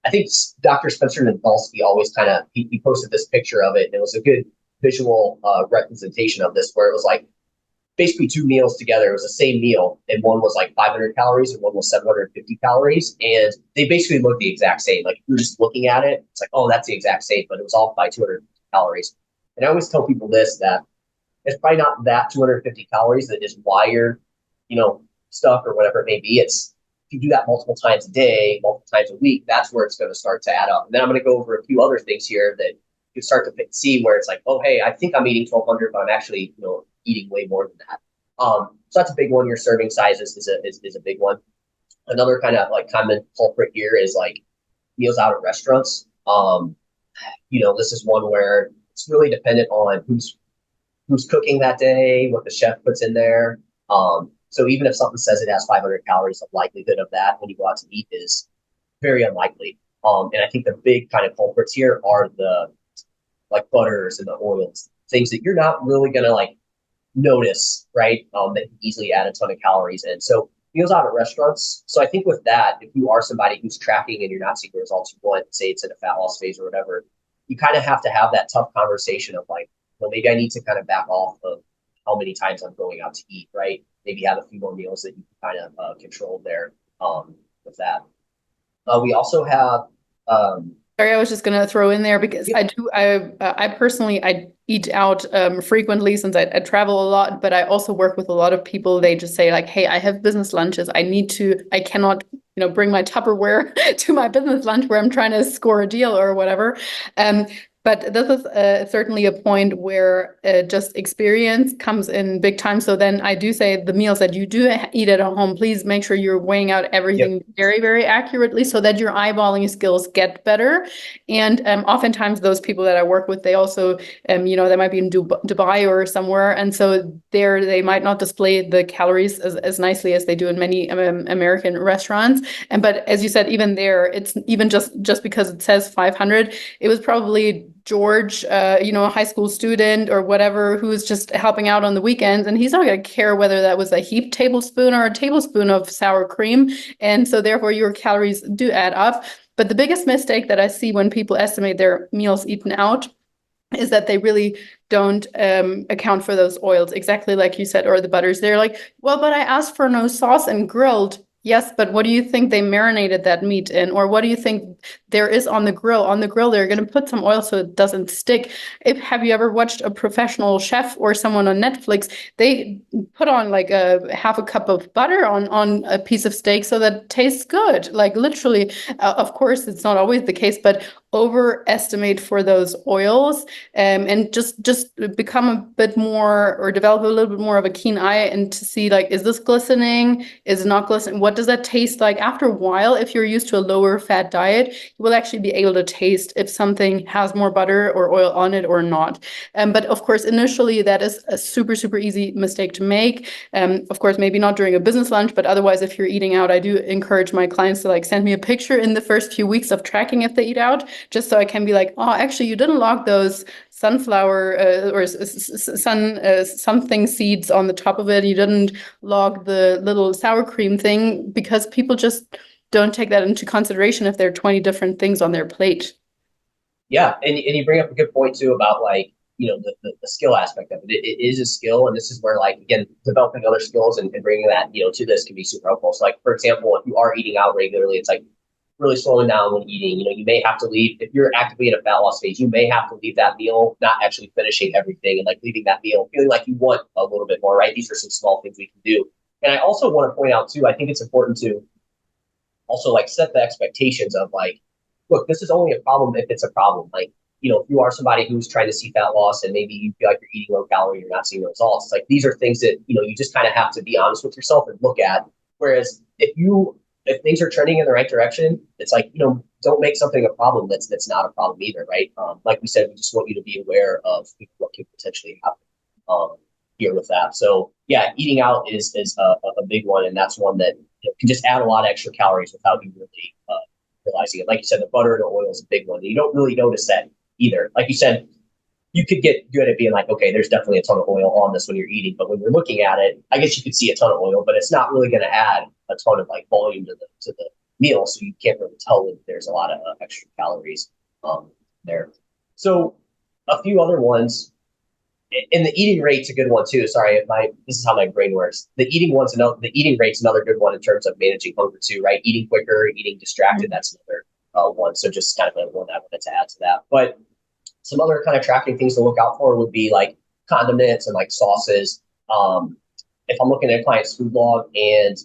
I think Dr. Spencer Nadolsky always kind of he posted this picture of it, and it was a good visual representation of this, where it was like basically two meals together. It was the same meal, and one was like 500 calories and one was 750 calories. And they basically looked the exact same. Like if you're just looking at it, it's like, oh, that's the exact same, but it was off by 200 calories. And I always tell people this, that it's probably not that 250 calories that is why you're, stuck or whatever it may be. It's if you do that multiple times a day, multiple times a week, that's where it's going to start to add up. And then I'm going to go over a few other things here that you start to see where it's like, oh, hey, I think I'm eating 1,200, but I'm actually, eating way more than that. So that's a big one. Your serving sizes is a big one. Another kind of like common culprit here is like meals out at restaurants. This is one where it's really dependent on who's cooking that day, what the chef puts in there. So even if something says it has 500 calories, the likelihood of that when you go out to eat is very unlikely. And I think the big kind of culprits here are the like butters and the oils, things that you're not really gonna like notice, right? That can easily add a ton of calories in. So meals out at restaurants. So I think with that, if you are somebody who's tracking and you're not seeing the results you want, say it's in a fat loss phase or whatever, you kind of have to have that tough conversation of like, well, maybe I need to kind of back off of how many times I'm going out to eat, right? Maybe have a few more meals that you can kind of control there with that. We also have Sorry, I was just gonna throw in there because yeah, I personally I eat out frequently since I travel a lot, but I also work with a lot of people. They just say like, "Hey, I have business lunches. I cannot, bring my Tupperware to my business lunch where I'm trying to score a deal or whatever." Um, But this is certainly a point where just experience comes in big time. So then I do say the meals that you do eat at home, please make sure you're weighing out Yep. everything very, very accurately so that your eyeballing skills get better. And oftentimes those people that I work with, they also, they might be in Dubai or somewhere. And so there they might not display the calories as nicely as they do in many American restaurants. And but as you said, even there, it's even just because it says 500, it was probably George, a high school student or whatever, who's just helping out on the weekends, and he's not going to care whether that was a heaped tablespoon or a tablespoon of sour cream. And so therefore your calories do add up. But the biggest mistake that I see when people estimate their meals eaten out is that they really don't account for those oils, exactly like you said, or the butters. They're like, well, but I asked for no sauce and grilled. Yes, but what do you think they marinated that meat in? Or what do you think there is on the grill? On the grill, they're going to put some oil so it doesn't stick. Have you ever watched a professional chef or someone on Netflix? They put on like a half a cup of butter on a piece of steak so that it tastes good. Like literally, of course, it's not always the case, but overestimate for those oils, and just become a bit more or develop a little bit more of a keen eye and to see like, is this glistening? Is it not glistening? What does that taste like? After a while, if you're used to a lower fat diet, you will actually be able to taste if something has more butter or oil on it or not. But of course, initially that is a super, super easy mistake to make. Of course, maybe not during a business lunch, but otherwise, if you're eating out, I do encourage my clients to like send me a picture in the first few weeks of tracking if they eat out, just so I can be like, oh, actually, you didn't log those sunflower or something seeds on the top of it. You didn't log the little sour cream thing, because people just don't take that into consideration if there are 20 different things on their plate. Yeah, and you bring up a good point too about like the skill aspect of it. It is a skill, and this is where like again developing other skills and bringing that to this can be super helpful. So like for example, if you are eating out regularly, it's like really slowing down when eating. You may have to leave if you're actively in a fat loss phase. You may have to leave that meal not actually finishing everything and like leaving that meal feeling like you want a little bit more. Right? These are some small things we can do. And I also want to point out too. I think it's important to also like set the expectations of like, look, this is only a problem if it's a problem. Like, if you are somebody who's trying to see fat loss and maybe you feel like you're eating low calorie, you're not seeing the results. It's like these are things that, you just kind of have to be honest with yourself and look at. Whereas if things are trending in the right direction, it's like, don't make something a problem that's not a problem either, right? Like we said, we just want you to be aware of what can potentially happen here with that. So yeah, eating out is a big one, and that's one that can just add a lot of extra calories without you really realizing it. Like you said, the butter and the oil is a big one. You don't really notice that either. Like you said, you could get good at being like, okay, there's definitely a ton of oil on this when you're eating, but when you're looking at it, I guess you could see a ton of oil, but it's not really going to add a ton of like volume to the meal, so you can't really tell that there's a lot of extra calories there. So a few other ones. And the eating rate's a good one too. Sorry, this is how my brain works. The eating rate's another good one in terms of managing hunger too, right? Eating quicker, eating distracted, that's another one. So just kind of one I wanted to add to that. But some other kind of tracking things to look out for would be like condiments and like sauces. If I'm looking at a client's food log and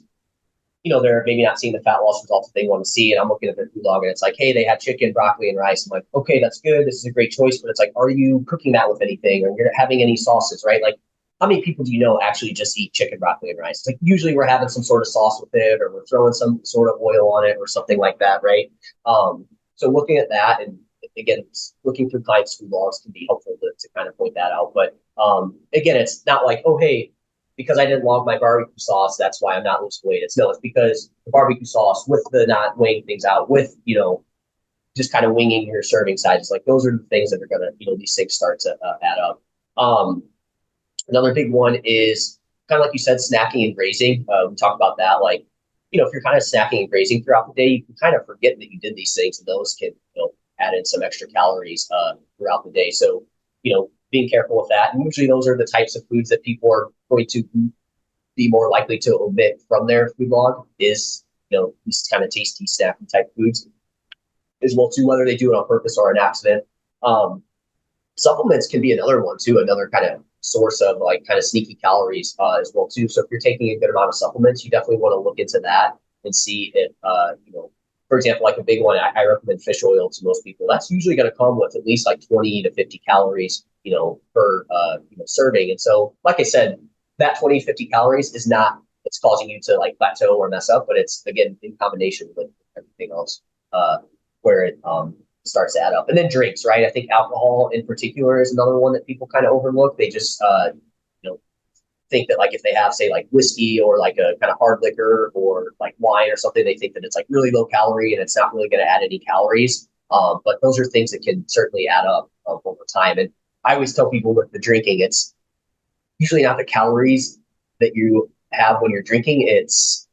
they're maybe not seeing the fat loss results that they want to see. And I'm looking at their food log and it's like, hey, they had chicken, broccoli, and rice. I'm like, okay, that's good. This is a great choice. But it's like, are you cooking that with anything? Or you're having any sauces, right? Like, how many people do you know actually just eat chicken, broccoli, and rice? Like, usually we're having some sort of sauce with it, or we're throwing some sort of oil on it or something like that, right? So looking at that, and again, looking through clients' food logs can be helpful to kind of point that out. But again, it's not like, oh, hey, because I didn't log my barbecue sauce, that's why I'm not losing weight. It's because the barbecue sauce with the not weighing things out, with, just kind of winging your serving sizes, like those are the things that are going to, these things start to add up. Another big one is kind of like you said, snacking and grazing. We talked about that. Like, if you're kind of snacking and grazing throughout the day, you can kind of forget that you did these things, and those can, add in some extra calories throughout the day. So, being careful with that. And usually those are the types of foods that people are going to be more likely to omit from their food log is, these kind of tasty snacky type foods as well too, whether they do it on purpose or an accident. Supplements can be another one too, another kind of source of like kind of sneaky calories as well too. So if you're taking a good amount of supplements, you definitely want to look into that and see if, for example, like a big one, I recommend fish oil to most people. That's usually going to come with at least like 20 to 50 calories, per serving. And so, like I said, that 20 to 50 calories is not it's causing you to like plateau or mess up, but it's again in combination with everything else, where it starts to add up. And then drinks, right? I think alcohol in particular is another one that people kind of overlook. They just think that like if they have say like whiskey or like a kind of hard liquor or like wine or something, they think that it's like really low calorie and it's not really going to add any calories. But those are things that can certainly add up over time. And I always tell people with the drinking, it's usually not the calories that you have when you're drinking, it's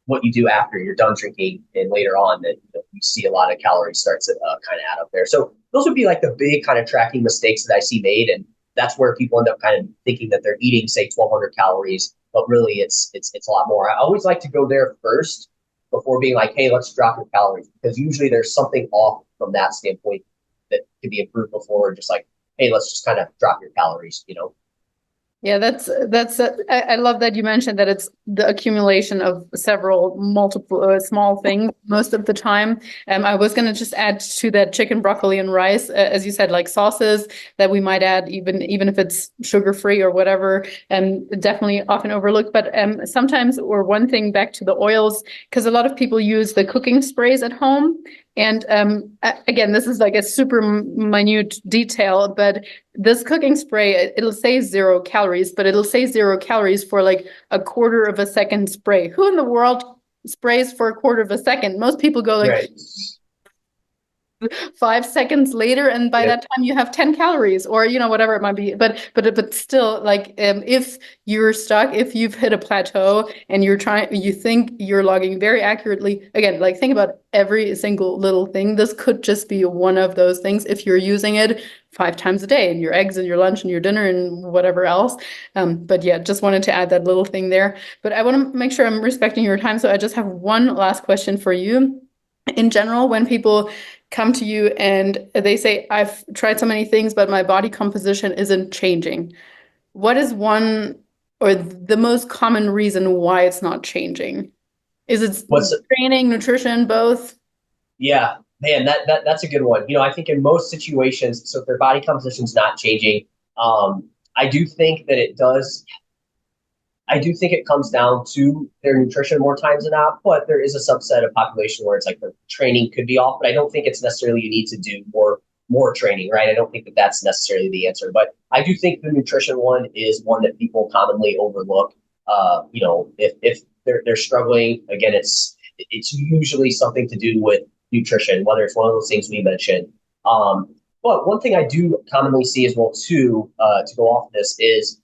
what you do after you're done drinking and later on that you see a lot of calories start to kind of add up there. So those would be like the big kind of tracking mistakes that I see made. And that's where people end up kind of thinking that they're eating, say, 1,200 calories, but really it's a lot more. I always like to go there first before being like, hey, let's drop your calories, because usually there's something off from that standpoint that can be improved before just like, hey, let's just kind of drop your calories. Yeah, I love that you mentioned that it's the accumulation of several multiple small things most of the time. I was going to just add to that chicken, broccoli, and rice, as you said, like sauces that we might add, even if it's sugar free or whatever, and definitely often overlooked. But sometimes, or one thing back to the oils, because a lot of people use the cooking sprays at home. And again, this is like a super minute detail, but this cooking spray, it'll say 0 calories, but it'll say 0 calories for like a quarter of a second spray. Who in the world sprays for a quarter of a second? Most people go like, Right. 5 seconds later, and by Yep. that time you have 10 calories or whatever it might be. But still, like, if you're stuck, if you've hit a plateau and you think you're logging very accurately, again, like, think about every single little thing. This could just be one of those things if you're using it 5 times a day in your eggs and your lunch and your dinner and whatever else. But yeah, just wanted to add that little thing there. But I want to make sure I'm respecting your time, so I just have one last question for you. In general, when people come to you and they say, I've tried so many things, but my body composition isn't changing, what is one or the most common reason why it's not changing? Is it What's training, nutrition, both? Yeah, man, that's a good one. I think in most situations, so if their body composition's not changing, I do think that it does. I do think it comes down to their nutrition more times than not, but there is a subset of population where it's like the training could be off, but I don't think it's necessarily you need to do more training, right? I don't think that that's necessarily the answer, but I do think the nutrition one is one that people commonly overlook. If they're struggling, again, it's usually something to do with nutrition, whether it's one of those things we mentioned. But one thing I do commonly see as well too, to go off of this is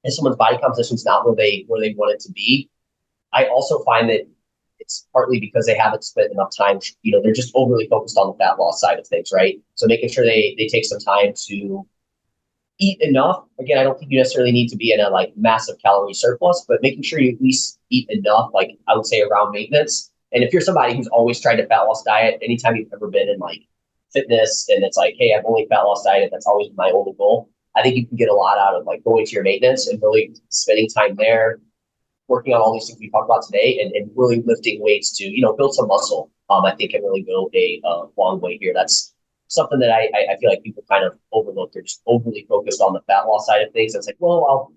if someone's body composition is not where they want it to be, I also find that it's partly because they haven't spent enough time. They're just overly focused on the fat loss side of things, right? So making sure they take some time to eat enough. Again, I don't think you necessarily need to be in a like massive calorie surplus, but making sure you at least eat enough, like I would say around maintenance. And if you're somebody who's always tried a fat loss diet, anytime you've ever been in like fitness and it's like, hey, I've only fat loss diet, that's always my only goal. I think you can get a lot out of like going to your maintenance and really spending time there, working on all these things we talked about today, and really lifting weights to build some muscle. I think can really go a long way here. That's something that I feel like people kind of overlook. They're just overly focused on the fat loss side of things. It's like, well,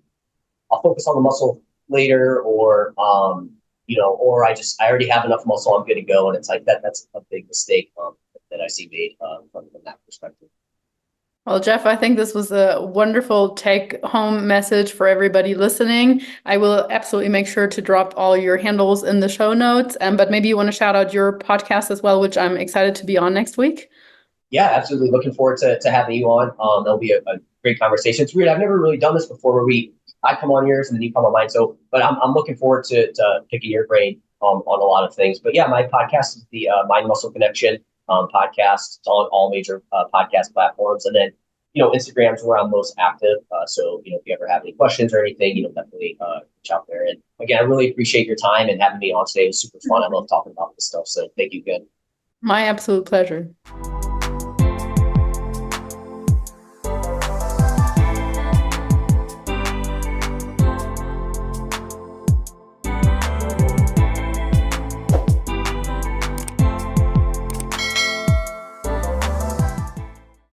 I'll focus on the muscle later, or or I already have enough muscle, I'm good to go. And it's like that's a big mistake that I see made from that perspective. Well, Jeff, I think this was a wonderful take-home message for everybody listening. I will absolutely make sure to drop all your handles in the show notes. But maybe you want to shout out your podcast as well, which I'm excited to be on next week. Yeah, absolutely. Looking forward to having you on. That'll be a great conversation. It's weird. I've never really done this before where I come on yours and then you come on mine. So, but I'm looking forward to picking your brain on a lot of things. But yeah, my podcast is the Mind Muscle Connection podcast. It's on all major podcast platforms. And then, Instagram's where I'm most active. So, if you ever have any questions or anything, definitely reach out there. And again, I really appreciate your time and having me on today. It was super fun. I love talking about this stuff. So thank you again. My absolute pleasure.